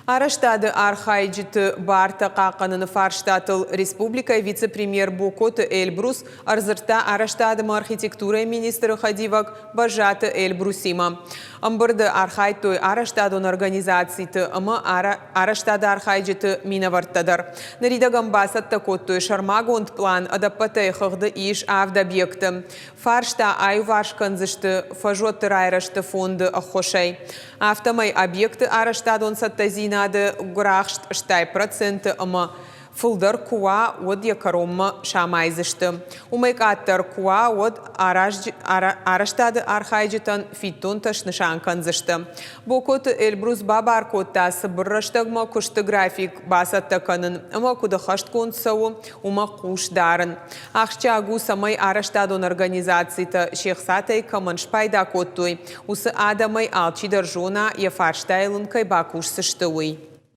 Араштады архайджиты барта қақанын Фарштатыл Республика вице-премьер Бокоты Эльбрус арзырта араштадымы архитектура министрі Хадивак Бажаты Эльбрусима. Амбырды архайтой араштадын организацийты ымы араштады архайджиты минаварттадар. Наридаган басатта коттой шармагонд план адаппатай хыгды иш авдобъекты. Фаршта айвашканзышты фажотты райрашты фонды ахошай. Автомай объекты араштадын саттазин надо грахшт штай проценты ама фулдар куа од якаромма шамайзышты. Умайкаттар куа од араштады архайджитан фиттун ташнышанканзышты. Бокоты Эльбрус бабар коттасы бұрраштагма күшті график басаттаканын, ама кудахашт консау ума куш дарын. Ахчагу самай араштадон организацията шехсатай каман шпайда коттуй. Усы адамай алчидар жона я фарштайлын кай бакуш сыштуй.